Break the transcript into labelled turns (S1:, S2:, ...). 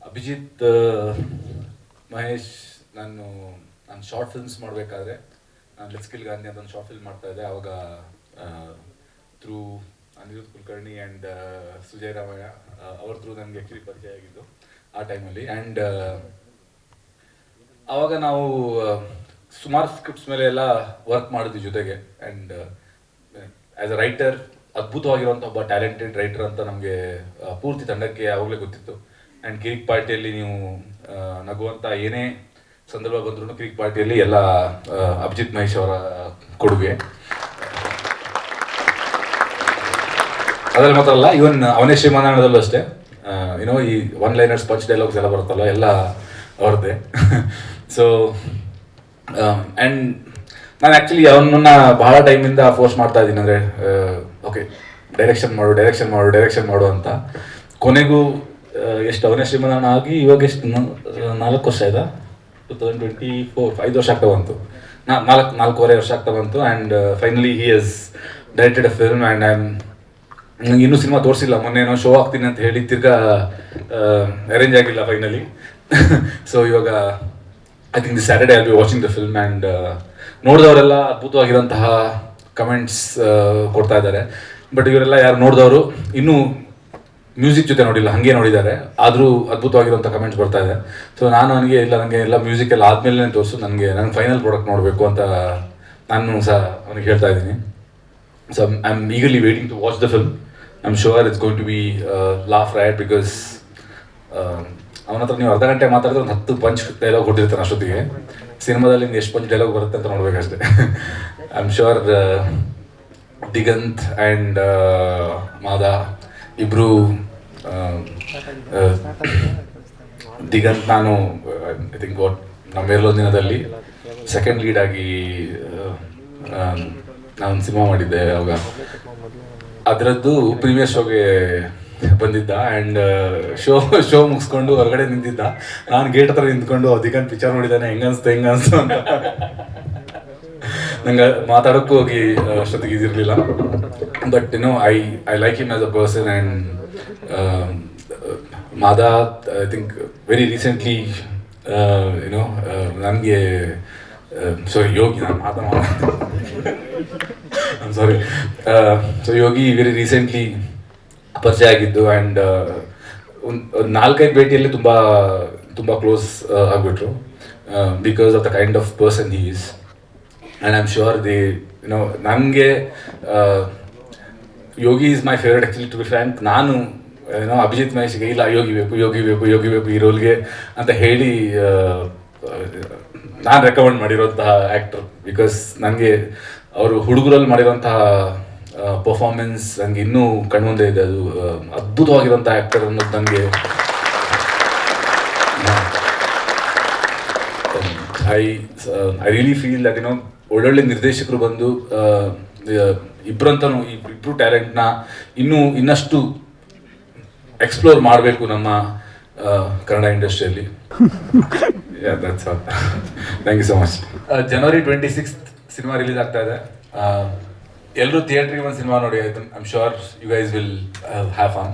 S1: ಅಭಿಜಿತ್ ಮಹೇಶ್ ನಾನು short films ಮಾಡಬೇಕಾದ್ರೆ ನಾನು ಲೆಟ್ಸ್ಕಿಲ್ ಗಾಂಧಿ ಅಂತ ಒಂದು ಶಾರ್ಟ್ ಫಿಲ್ಮ್ ಮಾಡ್ತಾ ಇದ್ದೆ. ಆವಾಗ ಥ್ರೂ ಅನಿರುದ್ಧ್ ಕುಲಕರ್ಣಿ ಆ್ಯಂಡ್ ಸುಜಯ್ ರಾಮಯ್ಯ ಅವ್ರ ಥ್ರೂ ನನಗೆ ಆ್ಯಕ್ಚುಲಿ ಪರಿಚಯ ಆಗಿದ್ದು ಆ ಟೈಮಲ್ಲಿ. ಆ್ಯಂಡ್ ಆವಾಗ ನಾವು ಸುಮಾರು ಸ್ಕ್ರಿಪ್ಟ್ಸ್ ಮೇಲೆ ಎಲ್ಲ ವರ್ಕ್ ಮಾಡಿದ್ವಿ ಜೊತೆಗೆ. ಆ್ಯಂಡ್ ಆ್ಯಸ್ ಅ ರೈಟರ್ ಅದ್ಭುತವಾಗಿರುವಂಥ ಒಬ್ಬ ಟ್ಯಾಲೆಂಟೆಡ್ ರೈಟರ್ ಅಂತ ನಮಗೆ ಪೂರ್ತಿ ತಂಡಕ್ಕೆ ಆವಾಗಲೇ ಗೊತ್ತಿತ್ತು. ಆ್ಯಂಡ್ ಕಿರಿಕ್ ಪಾರ್ಟಿಯಲ್ಲಿ ನೀವು ನಗುವಂಥ ಏನೇ ಸಂದರ್ಭ ಬಂದ್ರೂ ಕಿರಿಕ್ ಪಾರ್ಟಿಯಲ್ಲಿ ಎಲ್ಲ ಅಭಿಜಿತ್ ಮಹೇಶ್ ಅವರ ಕೊಡುಗೆ. ಅದ್ರಲ್ಲಿ ಮಾತ್ರ ಅಲ್ಲ, ಇವನ್ ಅವನೇ ಶ್ರೀಮಾನಾಯಣದಲ್ಲೂ ಅಷ್ಟೇ ಏನೋ ಈ ಒನ್ ಲೈನರ್ಸ್ ಪಂಚ್ ಡೈಲಾಗ್ಸ್ ಎಲ್ಲ ಬರುತ್ತಲ್ಲ ಎಲ್ಲ ಅವ್ರದ್ದೇ. ಸೊ ಆ್ಯಂಡ್ ನಾನು ಆ್ಯಕ್ಚುಲಿ ಅವನನ್ನ ಬಹಳ ಟೈಮಿಂದ ಫೋರ್ಸ್ ಮಾಡ್ತಾ ಇದ್ದೀನಿ, ಅಂದರೆ ಓಕೆ ಡೈರೆಕ್ಷನ್ ಮಾಡು ಅಂತ. ಕೊನೆಗೂ ಎಷ್ಟು ಅವನೇ ಶ್ರೀಮಾನಾಯಣ ಆಗಿ ಇವಾಗ ಎಷ್ಟು 4 ವರ್ಷ ಆಯ್ತಾ, 2024 5 ವರ್ಷ ಆಗ್ತಾ ಬಂತು, 4.5 ವರ್ಷ ಆಗ್ತಾ ಬಂತು. ಆ್ಯಂಡ್ ಫೈನಲಿ ಹಿ ಹಸ್ ಡೈರೆಕ್ಟೆಡ್ ಅ ಫಿಲ್ಮ್. ಆ್ಯಂಡ್ ನಂಗೆ ಇನ್ನೂ ಸಿನಿಮಾ ತೋರಿಸಿಲ್ಲ, ಮೊನ್ನೆ ಶೋ ಆಗ್ತೀನಿ ಅಂತ ಹೇಳಿ ತಿರ್ಗಾ ಅರೇಂಜ್ ಆಗಿಲ್ಲ ಫೈನಲಿ. ಸೊ ಇವಾಗ I think this Saturday I be watching the film. And ನೋಡಿದವರೆಲ್ಲ ಅದ್ಭುತವಾಗಿರೋಂತಹ ಕಮೆಂಟ್ಸ್ ಕೊಡ್ತಾ ಇದ್ದಾರೆ. ಬಟ್ ಇವರೆಲ್ಲ ಯಾರು ನೋಡಿದವರು ಇನ್ನೂ ಮ್ಯೂಸಿಕ್ ಜೊತೆ ನೋಡಿಲ್ಲ, ಹಾಗೆ ನೋಡಿದ್ದಾರೆ, ಆದರೂ ಅದ್ಭುತವಾಗಿರೋಂಥ ಕಮೆಂಟ್ಸ್ ಬರ್ತಾ ಇದೆ. ಸೊ ನಾನು ನನಗೆ ಎಲ್ಲ ಮ್ಯೂಸಿಕ್ ಎಲ್ಲ ಆದಮೇಲೆ ತೋರಿಸು, ನನಗೆ ಫೈನಲ್ ಪ್ರಾಡಕ್ಟ್ ನೋಡಬೇಕು ಅಂತ ನಾನು ಸಹ ಅವನಿಗೆ ಹೇಳ್ತಾ ಇದ್ದೀನಿ. So I am eagerly waiting to watch the film. I am sure it's going to be laugh riot, because ಅವನ ಹತ್ರ ನೀವು ಅರ್ಧ ಗಂಟೆ ಮಾತಾಡಿದ್ರೆ ಒಂದು 10 ಪಂಚ್ ಡೈಲಾಗ್ ಕೊಟ್ಟಿರ್ತಾನೆ ಅಷ್ಟೊತ್ತಿಗೆ. ಸಿನಿಮಾದಲ್ಲಿ ಎಷ್ಟು ಪಂಚ್ ಡೈಲಾಗ್ ಬರುತ್ತೆ ಅಂತ ನೋಡ್ಬೇಕಷ್ಟೆ. I am sure Diganth and Mada ಇಬ್ಬರು, ದಿಗಂತ್ ನಾನು ಐ ಥಿಂಕ್ ನಮ್ಮ ಮೇಲೊಂದು ದಿನದಲ್ಲಿ ಸೆಕೆಂಡ್ ಲೀಡ್ ಆಗಿ ನಾನು ಸಿನಿಮಾ ಮಾಡಿದ್ದೆ. ಅವಾಗ ಅದರದ್ದು ಪ್ರೀಮಿಯರ್ ಶೋಗೆ ಬಂದಿದ್ದ. ಆ್ಯಂಡ್ ಶೋ ಮುಗಿಸ್ಕೊಂಡು ಹೊರಗಡೆ ನಿಂತಿದ್ದ. ನಾನು ಗೇಟ್ ಹತ್ರ ನಿಂತ್ಕೊಂಡು ದಿಗಂತ್ ಪಿಕ್ಚರ್ ನೋಡಿದ್ದಾನೆ, ಹೆಂಗನ್ಸ್ತು ಅಂತ. ನಂಗೆ ಮಾತಾಡೋಕ್ಕೂ ಹೋಗಿ ಅಷ್ಟೊತ್ತಿಗೆ ಇದಿರಲಿಲ್ಲ. But I like him as a person. And Mada I think very recently ನನಗೆ ಯೋಗಿ, ನಾನು sorry so Yogi very recently ಪರಿಚಯ ಆಗಿದ್ದು. ಆ್ಯಂಡ್ ಒಂದು 4-5 ಭೇಟಿಯಲ್ಲಿ ತುಂಬ ಕ್ಲೋಸ್ ಆಗಿಬಿಟ್ರು, because of the kind of person he is. And I am sure ನನಗೆ Yogi is my favourite actually. To be frank, ನಾನು ಅಭಿಜಿತ್ ಮಹೇಶ್ಗೆ ಇಲ್ಲ ಯೋಗಿ ಬೇಕು ಈ ರೋಲ್ಗೆ ಅಂತ ಹೇಳಿ ನಾನು ರೆಕಮೆಂಡ್ ಮಾಡಿರೋಂತಹ ಆ್ಯಕ್ಟರ್. ಬಿಕಾಸ್ ನನಗೆ ಅವರು ಹುಡುಗರಲ್ಲಿ ಮಾಡಿರೋಂತಹ ಪರ್ಫಾರ್ಮೆನ್ಸ್ ನನಗೆ ಇನ್ನೂ ಕಣ್ಮುಂದೆ ಇದೆ. ಅದು ಅದ್ಭುತವಾಗಿರೋಂಥ ಆ್ಯಕ್ಟರ್ ಅನ್ನೋದು ನನಗೆ ಐ ರಿಯಲಿ ಫೀಲ್ ದಟ್ ಒಳ್ಳೊಳ್ಳೆ ನಿರ್ದೇಶಕರು ಬಂದು ಇಬ್ಬರು ಟ್ಯಾಲೆಂಟ್ನ ಇನ್ನಷ್ಟು ಎಕ್ಸ್ಪ್ಲೋರ್ ಮಾಡಬೇಕು ನಮ್ಮ ಕನ್ನಡ ಇಂಡಸ್ಟ್ರಿಯಲ್ಲಿ. That's all. Thank you so much. January 26th cinema release ಆಗ್ತಾ ಇದೆ. ಎಲ್ಲರೂ ಥಿಯೇಟ್ರಿಗೆ ಒಂದು ಸಿನಿಮಾ ನೋಡಿ. I am sure you guys will have fun.